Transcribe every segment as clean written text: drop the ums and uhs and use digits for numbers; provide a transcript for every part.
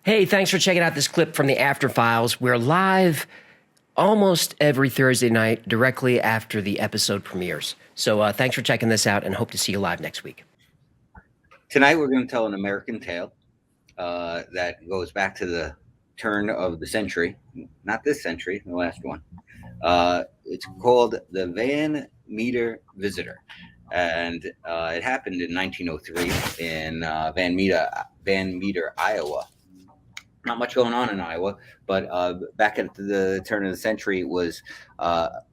Hey, thanks for checking out this clip from the After Files. We're live almost every Thursday night directly after the episode premieres. So thanks for checking this out and hope to see you live next week. Tonight we're going to tell an American tale that goes back to the turn of the century. Not this century, the last one. It's called The Van Meter Visitor. And it happened in 1903 in Van Meter, Iowa. Not much going on in Iowa, but back at the turn of the century, it was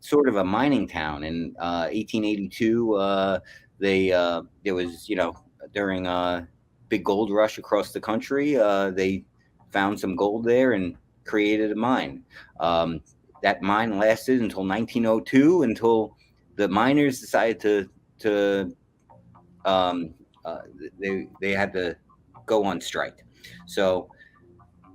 sort of a mining town. In 1882, there was, during a big gold rush across the country, they found some gold there and created a mine. That mine lasted until 1902, until the miners decided they had to go on strike. So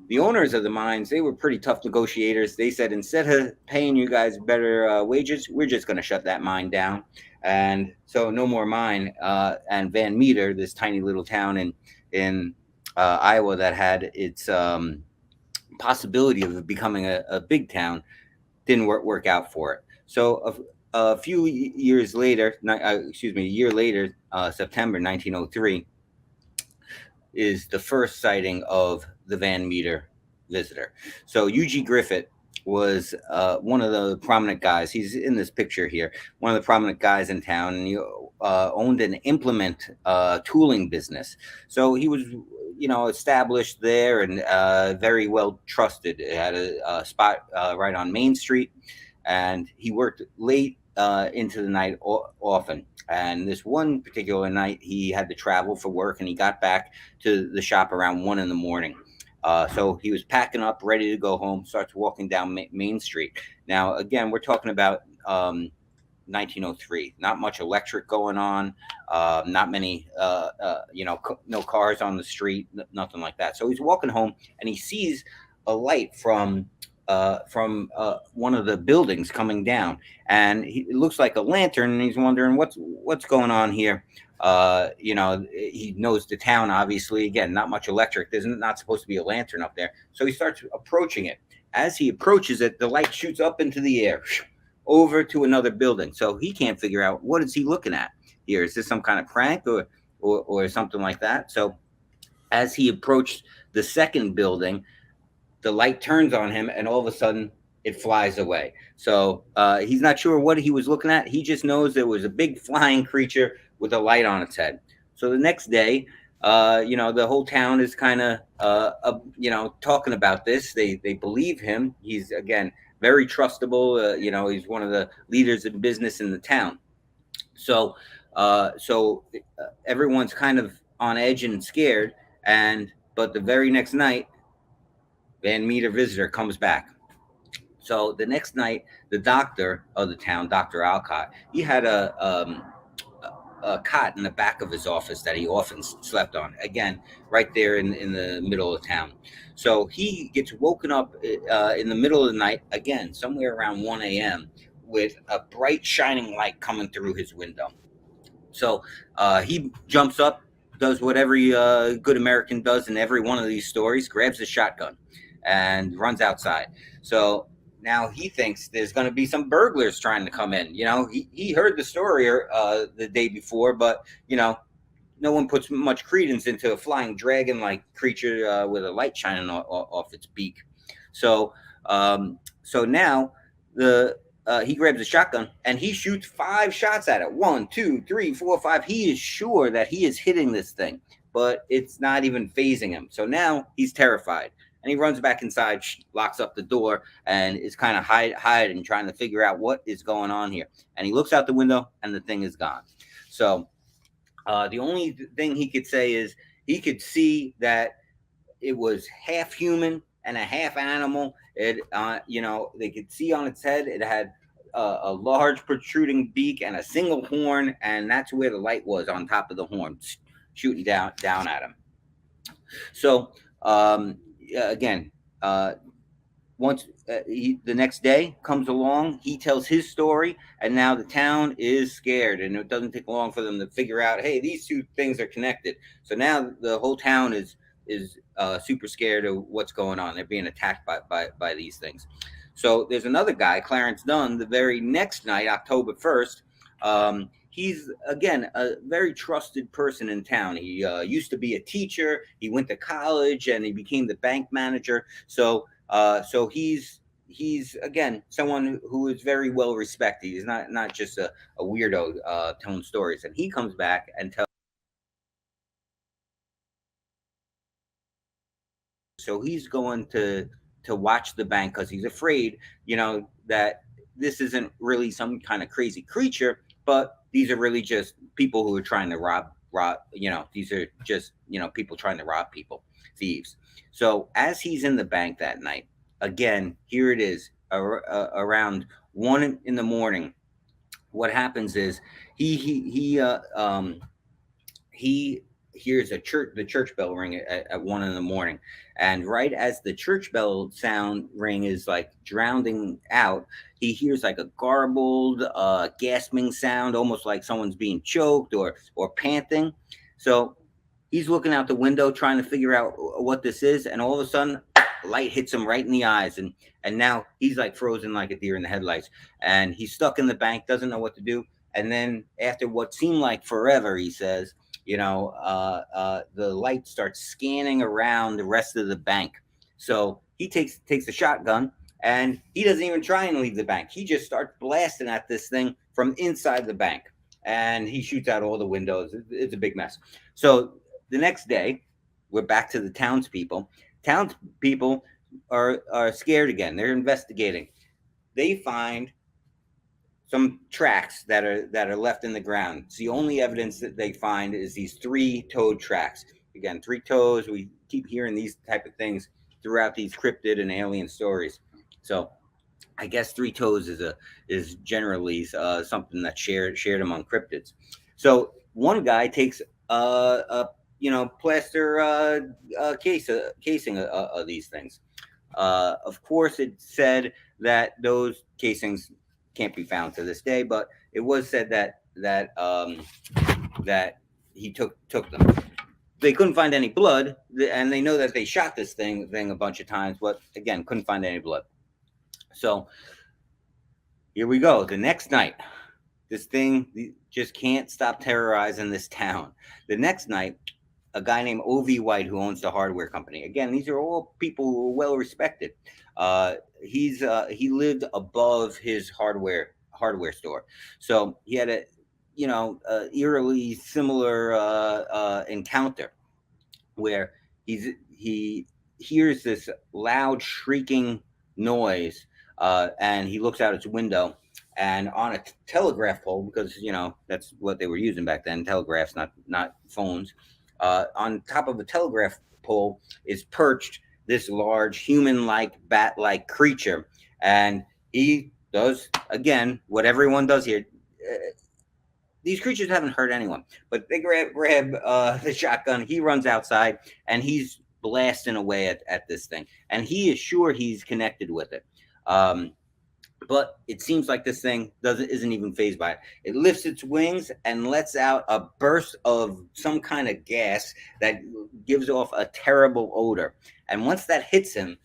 the owners of the mines, they were pretty tough negotiators. They said, instead of paying you guys better wages, we're just going to shut that mine down. And so no more mine. And Van Meter, this tiny little town in Iowa that had its possibility of becoming a big town, didn't work out for it. So a few years later, a year later, September 1903, is the first sighting of the Van Meter visitor. So U.G. Griffith was one of the prominent guys. He's in this picture here. One of the prominent guys in town, and he owned an implement tooling business. So he was, established there and very well trusted. It had a spot right on Main Street, and he worked late into the night often. And this one particular night, he had to travel for work, and he got back to the shop around 1 a.m. So he was packing up, ready to go home, starts walking down Main Street. Now, again, we're talking about 1903. Not much electric going on, not many, no cars on the street, nothing like that. So he's walking home, and he sees a light from one of the buildings coming down, and it looks like a lantern, and he's wondering what's going on here. He knows the town, obviously. Again, not much electric. There's not supposed to be a lantern up there. So he starts approaching it. As he approaches it, the light shoots up into the air over to another building. So he can't figure out, what is he looking at here? Is this some kind of prank or something like that? So as he approached the second building, the light turns on him, and all of a sudden it flies away. So he's not sure what he was looking at. He just knows there was a big flying creature with a light on its head. So the next day, the whole town is kind of, talking about this. They believe him. He's, again, very trustable. He's one of the leaders in business in the town. So everyone's kind of on edge and scared. But the very next night, Van Meter visitor comes back. So the next night, the doctor of the town, Dr. Alcott, he had a cot in the back of his office that he often slept on. Again, right there in the middle of town. So he gets woken up in the middle of the night, again, somewhere around 1 a.m., with a bright shining light coming through his window. So he jumps up, does what every good American does in every one of these stories, grabs his shotgun and runs outside. So now he thinks there's going to be some burglars trying to come in. He heard the story the day before, but, no one puts much credence into a flying dragon-like creature with a light shining off its beak. So now he grabs a shotgun and he shoots 5 shots at it. 1, 2, 3, 4, 5. He is sure that he is hitting this thing, but it's not even phasing him. So now he's terrified. And he runs back inside, locks up the door, and is kind of hiding, trying to figure out what is going on here. And he looks out the window, and the thing is gone. So the only thing he could say is he could see that it was half human and a half animal. It, they could see on its head it had a large protruding beak and a single horn, and that's where the light was, on top of the horn, shooting down at him. So again, once the next day comes along, he tells his story, and now the town is scared, and it doesn't take long for them to figure out, hey, these two things are connected. So now the whole town is super scared of what's going on. They're being attacked by these things. So there's another guy, Clarence Dunn. The very next night, October 1st, he's again a very trusted person in town. He used to be a teacher. He went to college and he became the bank manager. So he's again someone who is very well respected. He's not just a weirdo telling stories. And he comes back and tells. So he's going to watch the bank because he's afraid, that this isn't really some kind of crazy creature, but these are really just people who are trying to rob. These are just people trying to rob people, thieves. So as he's in the bank that night, again, here it is around 1 in the morning. What happens is he hears the church bell ring at 1 in the morning, and right as the church bell sound ring is like drowning out, he hears like a garbled gasping sound, almost like someone's being choked or panting. So he's looking out the window trying to figure out what this is, and all of a sudden light hits him right in the eyes, and now he's like frozen like a deer in the headlights, and he's stuck in the bank, doesn't know what to do. And then after what seemed like forever, he says, the light starts scanning around the rest of the bank. So he takes a shotgun, and he doesn't even try and leave the bank. He just starts blasting at this thing from inside the bank, and he shoots out all the windows. It's a big mess. So the next day, we're back to the townspeople. Townspeople are scared again. They're investigating. They find some tracks that are left in the ground. It's the only evidence that they find is these 3-toed tracks. Again, 3 toes. We keep hearing these type of things throughout these cryptid and alien stories. So I guess 3 toes is generally something that's shared among cryptids. So one guy takes a plaster casing of these things. Of course, it said that those casings can't be found to this day, but it was said that he took them. They couldn't find any blood, and they know that they shot this thing a bunch of times, but again, couldn't find any blood. So here we go. The next night, this thing just can't stop terrorizing this town. The next night, a guy named O.V. White, who owns the hardware company. Again, these are all people who are well respected. He lived above his hardware store, so he had a eerily similar encounter where he hears this loud shrieking noise, and he looks out his window, and on a telegraph pole, because that's what they were using back then, telegraphs, not phones. On top of a telegraph pole is perched this large human-like, bat-like creature, and he does again what everyone does here. These creatures haven't hurt anyone, but they grab the shotgun. He runs outside, and he's blasting away at this thing, and he is sure he's connected with it. But it seems like this thing isn't even fazed by it. It lifts its wings and lets out a burst of some kind of gas that gives off a terrible odor. And once that hits him,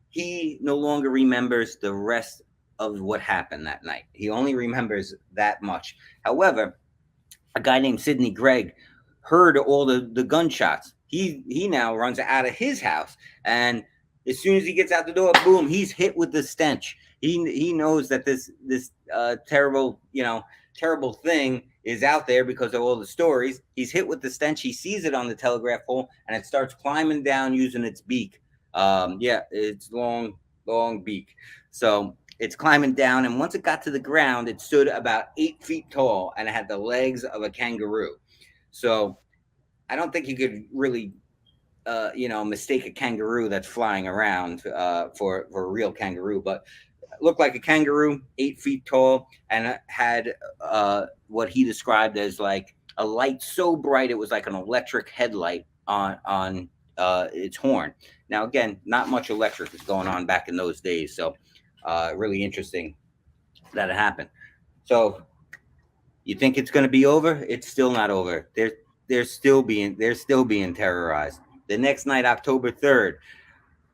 he no longer remembers the rest of what happened that night. He only remembers that much. However, a guy named Sidney Gregg heard all the gunshots. He now runs out of his house, and as soon as he gets out the door, boom, he's hit with the stench. He knows that this terrible thing is out there because of all the stories. He's hit with the stench. He sees it on the telegraph pole, and it starts climbing down using its beak. It's long beak. So it's climbing down, and once it got to the ground, it stood about 8 feet tall, and it had the legs of a kangaroo. So I don't think you could really mistake a kangaroo that's flying around for a real kangaroo, but it looked like a kangaroo, 8 feet tall, and had what he described as like a light so bright it was like an electric headlight on its horn. Now, again, not much electric is going on back in those days, so really interesting that it happened. So you think it's going to be over? It's still not over. They're still being terrorized. The next night, October 3rd,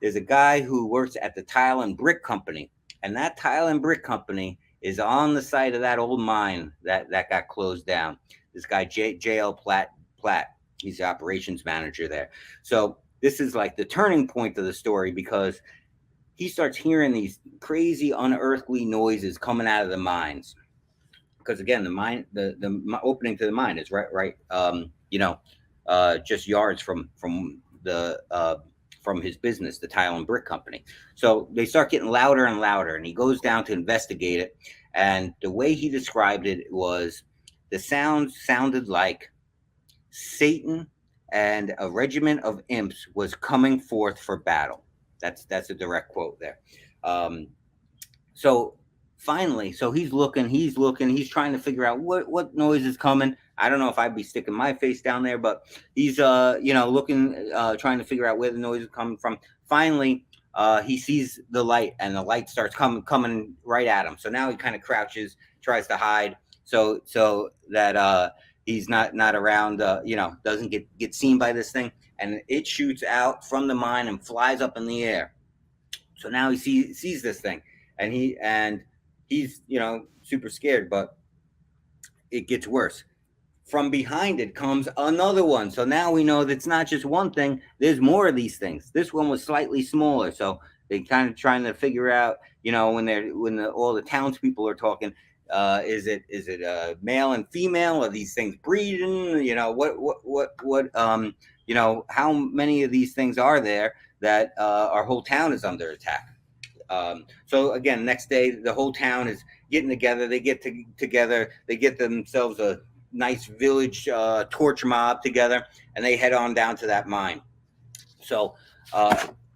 there's a guy who works at the tile and brick company, and that tile and brick company is on the site of that old mine that got closed down. This guy JL Platt, he's the operations manager there. So this is like the turning point of the story, because he starts hearing these crazy unearthly noises coming out of the mines. Because again, the mine, the opening to the mine is right, just yards from his business, the tile and brick company. So they start getting louder and louder, and he goes down to investigate it. And the way he described it was, the sound sounded like Satan and a regiment of imps was coming forth for battle. That's a direct quote there. Um, so finally, so he's looking, he's trying to figure out what noise is coming. I don't know if I'd be sticking my face down there, but he's looking, trying to figure out where the noise is coming from. Finally, he sees the light, and the light starts coming right at him. So now he kind of crouches, tries to hide, so that he's not around, doesn't get seen by this thing. And it shoots out from the mine and flies up in the air. So now he sees this thing, and he's super scared. But it gets worse. From behind it comes another one. So now we know that it's not just one thing. There's more of these things. This one was slightly smaller. So they kind of trying to figure out, all the townspeople are talking. Is it male and female? Are these things breeding? How many of these things are there that our whole town is under attack? So again, next day, the whole town is getting together. They get together. They get themselves a nice village torch mob together, and they head on down to that mine. So,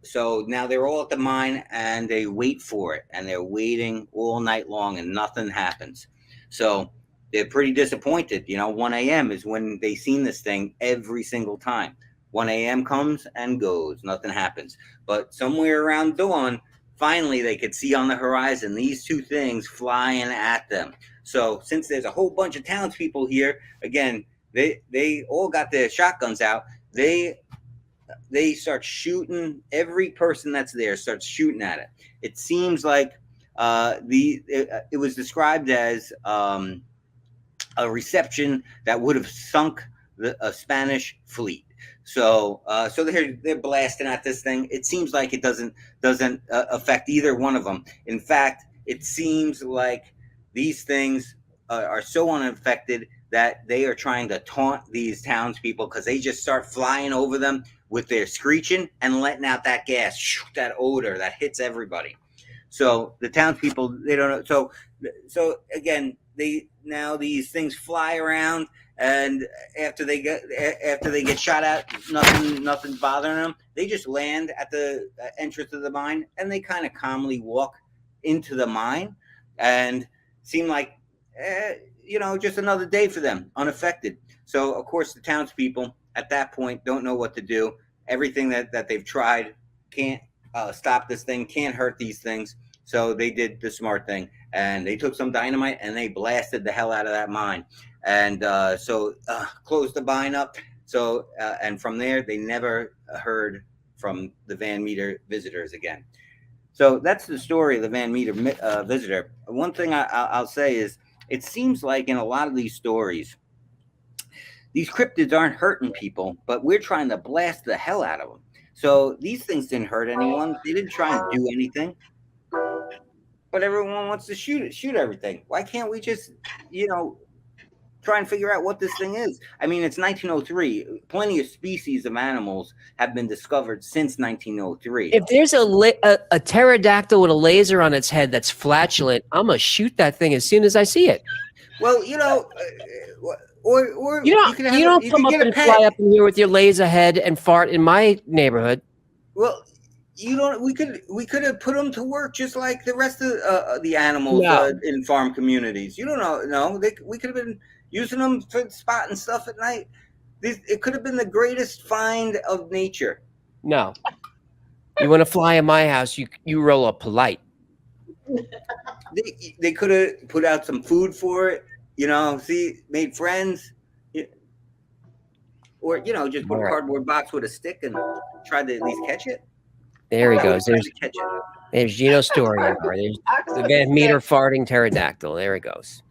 so now they're all at the mine, and they wait for it, and they're waiting all night long, and nothing happens. So they're pretty disappointed. 1 a.m. is when they seen this thing every single time. 1 a.m. comes and goes, nothing happens. But somewhere around dawn, finally they could see on the horizon these two things flying at them. So since there's a whole bunch of townspeople here, again, they all got their shotguns out. They start shooting. Every person that's there starts shooting at it. It seems like it was described as a reception that would have sunk a Spanish fleet. So they're blasting at this thing. It seems like it doesn't affect either one of them. In fact, it seems like these things are so unaffected that they are trying to taunt these townspeople, because they just start flying over them with their screeching and letting out that gas, that odor that hits everybody. So the townspeople, they don't know. So again, these things fly around, and after they get shot at, nothing's bothering them. They just land at the entrance of the mine, and they kind of calmly walk into the mine, and seem like just another day for them, unaffected. So of course the townspeople at that point don't know what to do. Everything that they've tried can't stop this thing, can't hurt these things. So they did the smart thing, and they took some dynamite and they blasted the hell out of that mine, and closed the mine up. So and from there they never heard from the Van Meter visitors again. So that's the story of the Van Meter visitor. One thing I'll say is, it seems like in a lot of these stories, these cryptids aren't hurting people, but we're trying to blast the hell out of them. So these things didn't hurt anyone. They didn't try and do anything. But everyone wants to shoot everything. Why can't we just, try and figure out what this thing is? I mean, it's 1903. Plenty of species of animals have been discovered since 1903. If there's a pterodactyl with a laser on its head that's flatulent, I'm gonna shoot that thing as soon as I see it. Well, or you don't come up and fly up in here with your laser head and fart in my neighborhood. Well, we could have put them to work just like the rest of the animals in farm communities. You don't know. No, we could have been using them for spotting stuff at night. It could have been the greatest find of nature. No. You want to fly in my house, you roll up polite. They could have put out some food for it, made friends. or just put All a right. cardboard box with a stick and try to at least catch it. There he I would goes. have tried to catch it. There's Gino's story hour. There's the Van Meter farting pterodactyl. There he goes.